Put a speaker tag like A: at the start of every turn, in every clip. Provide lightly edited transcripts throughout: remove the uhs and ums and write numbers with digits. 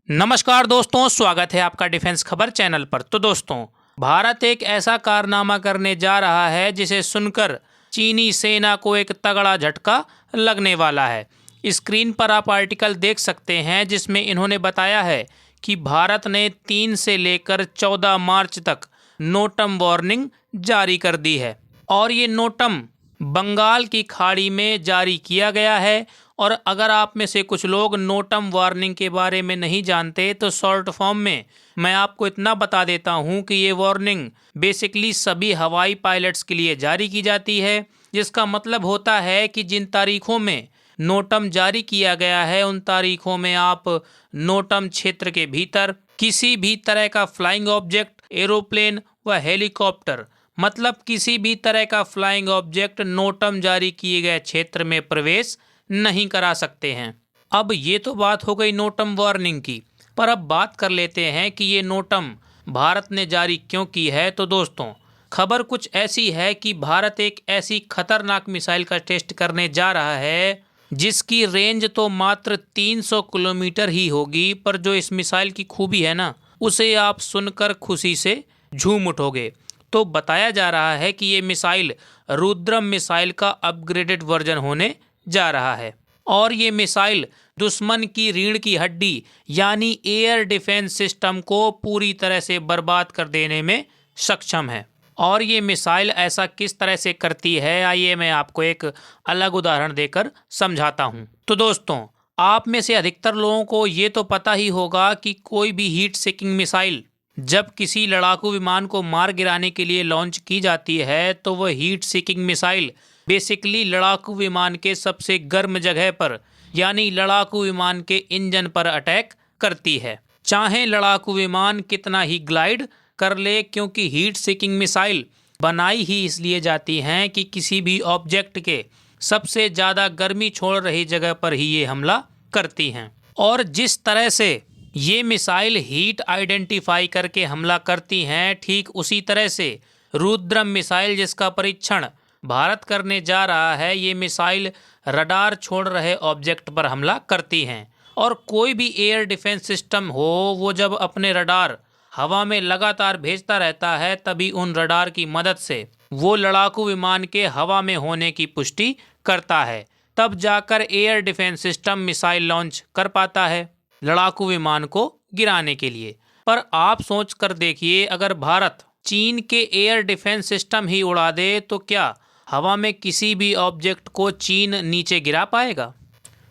A: नमस्कार दोस्तों, स्वागत है आपका डिफेंस खबर चैनल पर। तो दोस्तों, भारत एक ऐसा कारनामा करने जा रहा है जिसे सुनकर चीनी सेना को एक तगड़ा झटका लगने वाला है। स्क्रीन पर आप आर्टिकल देख सकते हैं जिसमें इन्होंने बताया है कि भारत ने 3 से लेकर 14 मार्च तक नोटम वार्निंग जारी कर दी है और ये नोटम बंगाल की खाड़ी में जारी किया गया है। और अगर आप में से कुछ लोग नोटम वार्निंग के बारे में नहीं जानते तो शॉर्ट फॉर्म में मैं आपको इतना बता देता हूं कि ये वार्निंग बेसिकली सभी हवाई पायलट्स के लिए जारी की जाती है, जिसका मतलब होता है कि जिन तारीखों में नोटम जारी किया गया है उन तारीखों में आप नोटम क्षेत्र के भीतर किसी भी तरह का फ्लाइंग ऑब्जेक्ट, एरोप्लेन व हेलीकॉप्टर, मतलब किसी भी तरह का फ्लाइंग ऑब्जेक्ट नोटम जारी किए गए क्षेत्र में प्रवेश नहीं करा सकते हैं। अब ये तो बात हो गई नोटम वार्निंग की, पर अब बात कर लेते हैं कि ये नोटम भारत ने जारी क्यों की है। तो दोस्तों, खबर कुछ ऐसी है कि भारत एक ऐसी खतरनाक मिसाइल का टेस्ट करने जा रहा है जिसकी रेंज तो मात्र 300 किलोमीटर ही होगी, पर जो इस मिसाइल की खूबी है ना, उसे आप सुनकर खुशी से झूम उठोगे। तो बताया जा रहा है कि ये मिसाइल रुद्रम मिसाइल का अपग्रेडेड वर्जन होने जा रहा है और ये मिसाइल दुश्मन की रीढ़ की हड्डी यानी एयर डिफेंस सिस्टम को पूरी तरह से बर्बाद कर देने में सक्षम है। और ये मिसाइल ऐसा किस तरह से करती है, आइए मैं आपको एक अलग उदाहरण देकर समझाता हूँ। तो दोस्तों, आप में से अधिकतर लोगों को ये तो पता ही होगा कि कोई भी हीट सीकिंग मिसाइल जब किसी लड़ाकू विमान को मार गिराने के लिए लॉन्च की जाती है तो वह हीट सीकिंग मिसाइल बेसिकली लड़ाकू विमान के सबसे गर्म जगह पर यानी लड़ाकू विमान के इंजन पर अटैक करती है, चाहे लड़ाकू विमान कितना ही ग्लाइड कर ले, क्योंकि हीट सीकिंग मिसाइल बनाई ही इसलिए जाती हैं कि किसी भी ऑब्जेक्ट के सबसे ज़्यादा गर्मी छोड़ रही जगह पर ही ये हमला करती हैं। और जिस तरह से ये मिसाइल हीट आइडेंटिफाई करके हमला करती हैं, ठीक उसी तरह से रुद्रम मिसाइल जिसका परीक्षण भारत करने जा रहा है, ये मिसाइल रडार छोड़ रहे ऑब्जेक्ट पर हमला करती हैं। और कोई भी एयर डिफेंस सिस्टम हो, वो जब अपने रडार हवा में लगातार भेजता रहता है तभी उन रडार की मदद से वो लड़ाकू विमान के हवा में होने की पुष्टि करता है, तब जाकर air defence system missile launch कर पाता है लड़ाकू विमान को गिराने के लिए। पर आप सोच कर देखिए, अगर भारत चीन के एयर डिफेंस सिस्टम ही उड़ा दे तो क्या हवा में किसी भी ऑब्जेक्ट को चीन नीचे गिरा पाएगा?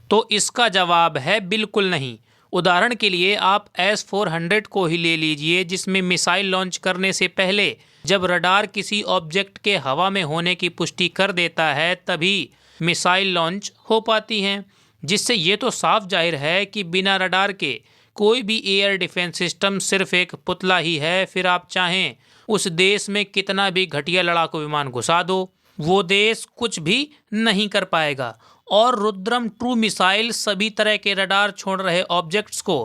A: तो इसका जवाब है बिल्कुल नहीं। उदाहरण के लिए आप S-400 को ही ले लीजिए, जिसमें मिसाइल लॉन्च करने से पहले जब रडार किसी ऑब्जेक्ट के हवा में होने की पुष्टि कर देता है तभी मिसाइल लॉन्च हो पाती हैं, जिससे ये तो साफ जाहिर है कि बिना रडार के कोई भी एयर डिफेंस सिस्टम सिर्फ एक पुतला ही है। फिर आप चाहें उस देश में कितना भी घटिया लड़ाकू विमान घुसा दो, वो देश कुछ भी नहीं कर पाएगा। और रुद्रम ट्रू मिसाइल सभी तरह के रडार छोड़ रहे ऑब्जेक्ट्स को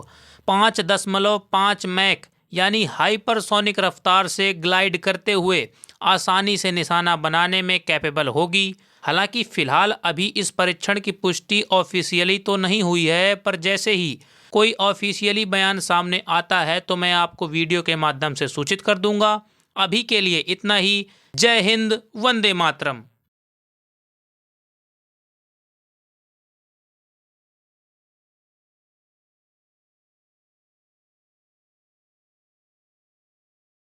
A: 5.5 मैक यानी हाइपरसोनिक रफ्तार से ग्लाइड करते हुए आसानी से निशाना बनाने में कैपेबल होगी। हालांकि फिलहाल अभी इस परीक्षण की पुष्टि ऑफिशियली तो नहीं हुई है, पर जैसे ही कोई ऑफिशियली बयान सामने आता है तो मैं आपको वीडियो के माध्यम से सूचित कर दूंगा। अभी के लिए इतना ही। जय हिंद, वंदे मातरम।